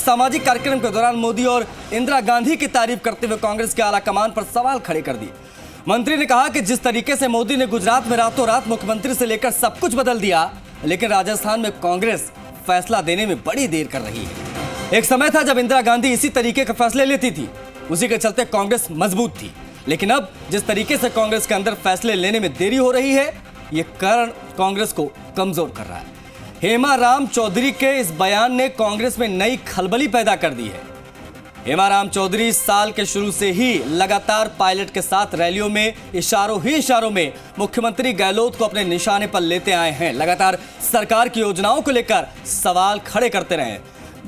सामाजिक कार्यक्रम के दौरान मोदी और इंदिरा गांधी की तारीफ करते हुए कांग्रेस के आला कमान पर सवाल खड़े कर दिए। मंत्री ने कहा कि जिस तरीके से मोदी ने गुजरात में रातों रात मुख्यमंत्री से लेकर सब कुछ बदल दिया, लेकिन राजस्थान में कांग्रेस फैसला देने में बड़ी देर कर रही है। एक समय था जब इंदिरा गांधी इसी तरीके के फैसले लेती थी, उसी के चलते कांग्रेस मजबूत थी, लेकिन अब जिस तरीके से कांग्रेस के अंदर फैसले लेने में देरी हो रही है, यह कारण कांग्रेस को कमजोर कर रहा है। हेमाराम चौधरी के इस बयान ने कांग्रेस में नई खलबली पैदा कर दी है। हेमाराम चौधरी साल के शुरू से ही लगातार पायलट के साथ रैलियों में इशारों में मुख्यमंत्री गहलोत को अपने निशाने पर लेते आए हैं। लगातार सरकार की योजनाओं को लेकर सवाल खड़े करते रहे।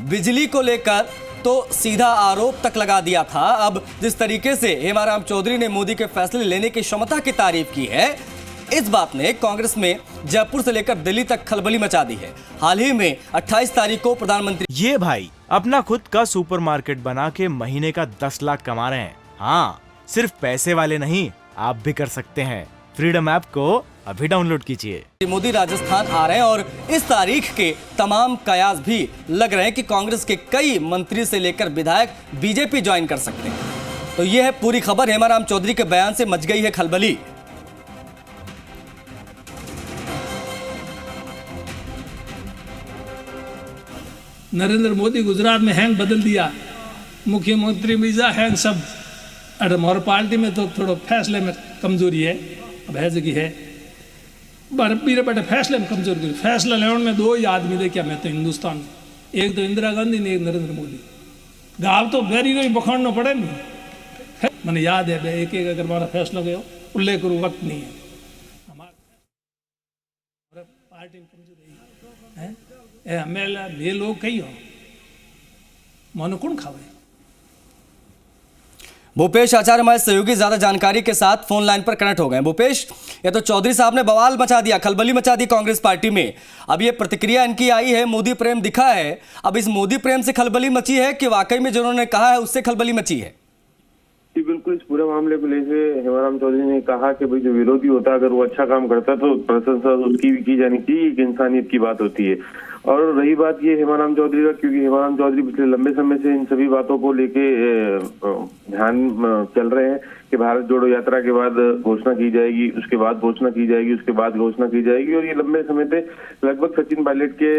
बिजली को लेकर तो सीधा आरोप तक लगा दिया था। अब जिस तरीके से हेमाराम चौधरी ने मोदी के फैसले लेने की क्षमता की तारीफ की है, इस बात ने कांग्रेस में जयपुर से लेकर दिल्ली तक खलबली मचा दी है। हाल ही में 28 तारीख को प्रधानमंत्री ये भाई अपना खुद का सुपरमार्केट बना के महीने का 10 लाख कमा रहे हैं। हाँ, सिर्फ पैसे वाले नहीं, आप भी कर सकते हैं। फ्रीडम ऐप को अभी डाउनलोड कीजिए। मोदी राजस्थान आ रहे हैं और इस तारीख के तमाम कयास भी लग रहे हैं कि कांग्रेस के कई मंत्री से लेकर विधायक बीजेपी ज्वाइन कर सकते हैं। तो यह है पूरी खबर। हेमाराम चौधरी के बयान से मच गई है खलबली। नरेंद्र मोदी गुजरात में हैंग बदल दिया, मुख्यमंत्री मीजा हैंग सब। अरे हमारे पार्टी में तो थोड़ा फैसले में कमजोरी है, अब है जगह है मेरे बेटे फैसले में कमजोरी। फैसला लेने में दो ही आदमी देखा मैं तो हिंदुस्तान में, एक तो इंदिरा गांधी ने, एक नरेंद्र मोदी। गाँव तो गरी गई बखाड़ना पड़े नहीं। मैंने याद है एक एक अगर हमारा फैसला गया उल्लेख करूँ, वक्त नहीं है। हमारे पार्टी में कमजोरी है। ये लोग कही हो मानो कौन खावे। भूपेश आचार्य हमारे सहयोगी ज्यादा जानकारी के साथ फोन लाइन पर कनेक्ट हो गए। भूपेश, ये तो चौधरी साहब ने बवाल मचा दिया, खलबली मचा दी कांग्रेस पार्टी में। अब ये प्रतिक्रिया इनकी आई है, मोदी प्रेम दिखा है। अब इस मोदी प्रेम से खलबली मची है कि वाकई में जिन्होंने कहा है उससे खलबली मची है? जी बिल्कुल, इस पूरे मामले को लेकर हेमाराम चौधरी ने कहा कि भाई जो विरोधी होता है अगर वो अच्छा काम करता है तो प्रशंसा उसकी भी की जानी चाहिए, एक इंसानियत की बात होती है। और रही बात ये हेमाराम चौधरी का, क्योंकि हेमाराम चौधरी पिछले लंबे समय से इन सभी बातों को लेके ध्यान चल रहे हैं कि भारत जोड़ो यात्रा के बाद घोषणा की जाएगी, उसके बाद घोषणा की जाएगी, उसके बाद घोषणा की जाएगी। और ये लंबे समय से लगभग सचिन पायलट के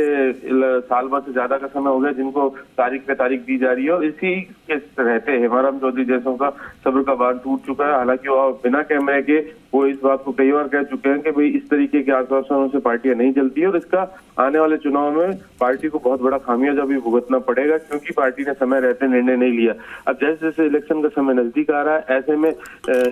साल भर से ज्यादा का समय हो गया जिनको तारीख पे तारीख दी जा रही है। और इसी के रहते हेमाराम चौधरी जैसों का सब्र का बांध टूट चुका है। हालांकि वो बिना कैमरे के वो इस बात को कई बार कह चुके हैं कि भाई इस तरीके के आश्वासनों से पार्टियां नहीं चलती है और इसका आने वाले चुनाव में पार्टी को बहुत बड़ा खामियाजा भी भुगतना पड़ेगा, क्योंकि पार्टी ने समय रहते निर्णय नहीं लिया। अब जैसे जैसे इलेक्शन का समय नजदीक आ रहा है, ऐसे में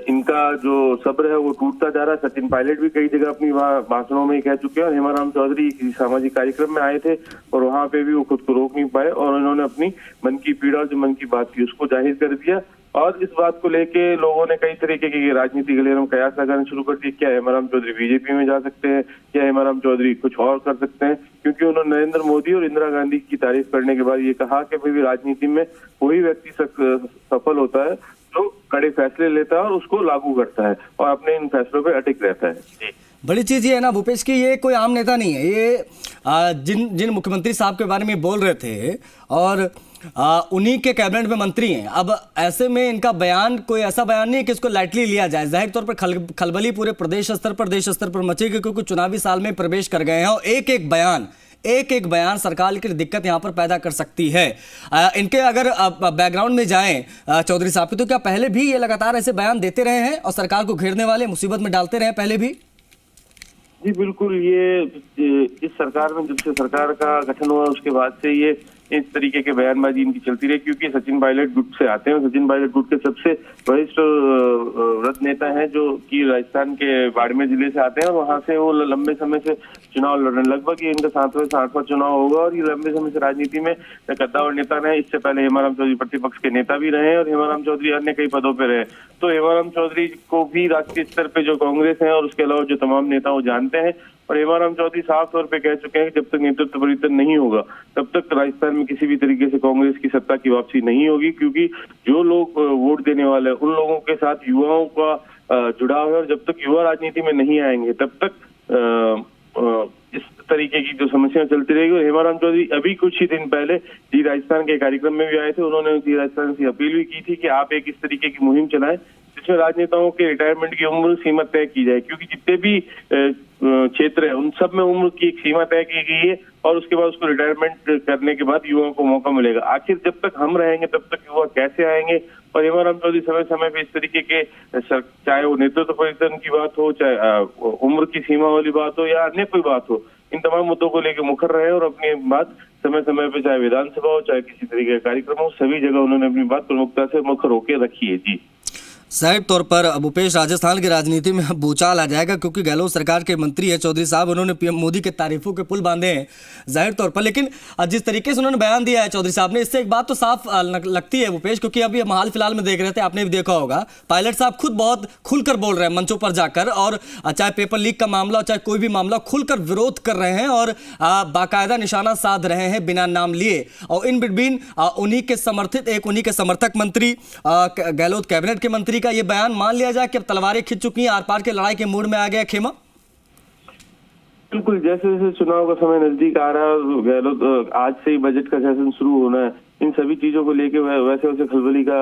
इनका जो सब्र है वो टूटता जा रहा है। सचिन पायलट भी कई जगह अपनी भाषणों में कह चुके हैं और हेमाराम चौधरी सामाजिक कार्यक्रम में आए थे और वहां पे भी वो खुद को रोक नहीं पाए और उन्होंने अपनी मन की पीड़ा और जो मन की बात थी उसको जाहिर कर दिया। और इस बात को लेके लोगों ने कई तरीके की राजनीति के लिए कयास लगाने शुरू कर दिए। क्या हेमाराम चौधरी बीजेपी में जा सकते हैं? क्या हेमाराम चौधरी कुछ और कर सकते हैं? क्योंकि उन्होंने नरेंद्र मोदी और इंदिरा गांधी की तारीफ करने के बाद ये कहा कि भाई राजनीति में कोई व्यक्ति सफल होता है जो कड़े फैसले लेता है और उसको लागू करता है और अपने इन फैसलों पर अटिक रहता है। बड़ी चीज ये है ना भूपेश की, ये कोई आम नेता नहीं है। ये जिन मुख्यमंत्री साहब के बारे में बोल रहे थे और उन्हीं के कैबिनेट में मंत्री हैं। अब ऐसे में इनका बयान कोई ऐसा बयान नहीं है कि इसको लाइटली लिया जाए। जाहिर तौर पर खलबली पूरे प्रदेश स्तर पर, देश स्तर पर मचेगी, क्योंकि चुनावी साल में प्रवेश कर गए हैं और एक एक बयान सरकार की दिक्कत यहां पर पैदा कर सकती है। इनके अगर बैकग्राउंड में जाएं चौधरी साहब के, तो क्या पहले भी ये लगातार ऐसे बयान देते रहे हैं और सरकार को घेरने वाले मुसीबत में डालते रहे पहले भी? जी बिल्कुल, ये इस सरकार में जब से सरकार का गठन हुआ उसके बाद से ये इस तरीके के बयानबाजी इनकी चलती रही, क्योंकि सचिन पायलट गुट से आते हैं। सचिन पायलट गुट के सबसे वरिष्ठ वृद्ध नेता हैं जो कि राजस्थान के बाड़मेर जिले से आते हैं और वहां से वो लंबे समय से चुनाव लड़ रहे हैं। लगभग ये इनका 7वां चुनाव होगा और ये लंबे समय से राजनीति में कद्दावर नेता रहे। इससे पहले हेमाराम चौधरी प्रतिपक्ष के नेता भी रहे और हेमाराम चौधरी अन्य कई पदों पर रहे। तो हेमाराम चौधरी को भी राष्ट्रीय स्तर पे जो कांग्रेस है और उसके अलावा जो तमाम नेता वो जानते हैं। और हेमाराम चौधरी साफ तौर पे कह चुके हैं कि जब तक नेतृत्व परिवर्तन नहीं होगा तब तक राजस्थान में किसी भी तरीके से कांग्रेस की सत्ता की वापसी नहीं होगी, क्योंकि जो लोग वोट देने वाले हैं उन लोगों के साथ युवाओं का जुड़ाव है और जब तक युवा राजनीति में नहीं आएंगे तब तक इस तरीके की जो समस्याएं चलती रहेगी। और हेमाराम चौधरी अभी कुछ ही दिन पहले जी राजस्थान के कार्यक्रम में भी आए थे। उन्होंने जी राजस्थान से अपील भी की थी कि आप एक इस तरीके की मुहिम चलाएं जिसमें राजनेताओं के रिटायरमेंट की उम्र सीमा तय की जाए, क्योंकि जितने भी क्षेत्र है उन सब में उम्र की एक सीमा तय की गई है और उसके बाद उसको रिटायरमेंट करने के बाद युवाओं को मौका मिलेगा। आखिर जब तक हम रहेंगे तब तक युवा कैसे आएंगे? और हेमाराम चौधरी समय समय पे इस तरीके के, चाहे वो नेतृत्व परिवर्तन की बात हो, चाहे उम्र की सीमा वाली बात हो या अन्य कोई बात हो, इन तमाम मुद्दों को लेकर मुखर रहे और अपनी बात समय समय पे, चाहे विधानसभा हो चाहे किसी तरीके का कार्यक्रम हो, सभी जगह उन्होंने अपनी बात प्रमुखता से मुखर होकर रखी है। जी जाहिर तौर पर भूपेश, राजस्थान की राजनीति में अब भूचाल आ जाएगा, क्योंकि गहलोत सरकार के मंत्री है चौधरी साहब, उन्होंने पीएम मोदी के तारीफों के पुल बांधे हैं जाहिर तौर पर। लेकिन जिस तरीके से उन्होंने बयान दिया है चौधरी साहब ने, इससे एक बात तो साफ लगती है भूपेश, क्योंकि अभी हम हाल फिलहाल में देख रहे थे, आपने भी देखा होगा, पायलट साहब खुद बहुत खुलकर बोल रहे हैं मंचों पर जाकर, और चाहे पेपर लीक का मामला, चाहे कोई भी मामला, खुलकर विरोध कर रहे हैं और बाकायदा निशाना साध रहे हैं बिना नाम लिए। और इन बिटवीन उन्हीं के समर्थित उन्हीं के समर्थक मंत्री, गहलोत कैबिनेट के मंत्री का ये बयान, मान लिया जाए कि अब तलवारें खिंच चुकी हैं, आर पार के लड़ाई के मूड में आ गया खेमा। बिल्कुल, जैसे जैसे चुनाव का समय नजदीक आ रहा है, गहलोत आज से ही बजट का सेशन शुरू होना है, इन सभी चीजों को लेके वैसे वैसे खलबली का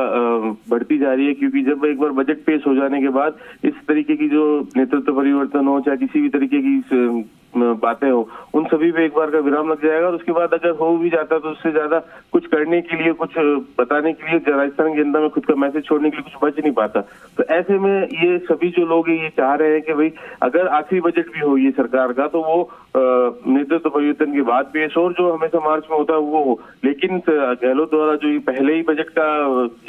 बढ़ती जा रही है। क्योंकि जब एक बार बजट पेश हो जाने के बाद इस तरीके की जो नेतृत्व परिवर्तन हो, चाहे किसी भी तरीके की बातें हो, उन सभी पे एक बार का विराम लग जाएगा। और उसके बाद अगर हो भी जाता तो उससे ज्यादा कुछ करने के लिए, कुछ बताने के लिए, राजस्थान की जनता में खुद का मैसेज छोड़ने के लिए कुछ बच नहीं पाता। तो ऐसे में ये सभी जो लोग ये चाह रहे हैं कि भाई अगर आखिरी बजट भी हो ये सरकार का, तो वो नेतृत्व परिवर्तन के बाद पेश हो, और जो हमेशा मार्च में होता है वो हो। लेकिन गहलोत द्वारा जो ये पहले ही बजट का,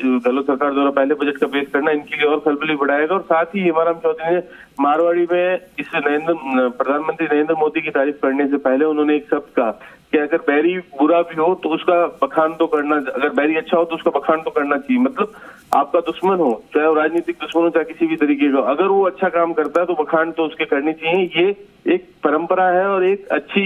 गहलोत सरकार द्वारा पहले बजट का पेश करना इनके लिए और खलबली बढ़ाएगा। और साथ ही हेमाराम चौधरी ने मारवाड़ी में इस प्रधानमंत्री नरेंद्र मोदी की तारीफ करने से पहले उन्होंने एक शब्द कहा कि अगर बैरी बुरा भी हो तो उसका बखान तो करना, अगर बैरी अच्छा हो तो उसका बखान तो करना चाहिए। मतलब आपका दुश्मन हो, चाहे वो राजनीतिक दुश्मन हो, चाहे किसी भी तरीके का, अगर वो अच्छा काम करता है तो बखान तो उसके करनी चाहिए। ये एक परंपरा है और एक अच्छी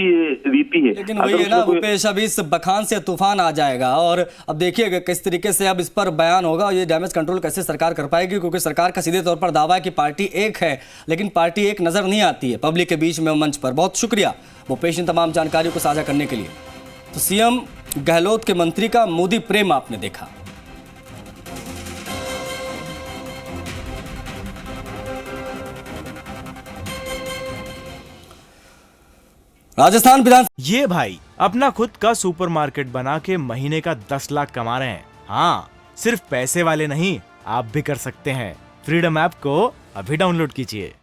रीति है। लेकिन वही है ना भूपेश, अब इस बखान से तूफान आ जाएगा और अब देखिएगा किस तरीके से अब इस पर बयान होगा और ये डैमेज कंट्रोल कैसे सरकार कर पाएगी, क्योंकि सरकार का सीधे तौर पर दावा है कि पार्टी एक है, लेकिन पार्टी एक नजर नहीं आती है पब्लिक के बीच में, मंच पर। बहुत शुक्रिया भूपेश इन तमाम जानकारियों को साझा करने के लिए। तो सीएम गहलोत के मंत्री का मोदी प्रेम आपने देखा। राजस्थान विधान, ये भाई अपना खुद का सुपरमार्केट बना के महीने का 10 लाख कमा रहे हैं। हाँ, सिर्फ पैसे वाले नहीं, आप भी कर सकते हैं। फ्रीडम ऐप को अभी डाउनलोड कीजिए।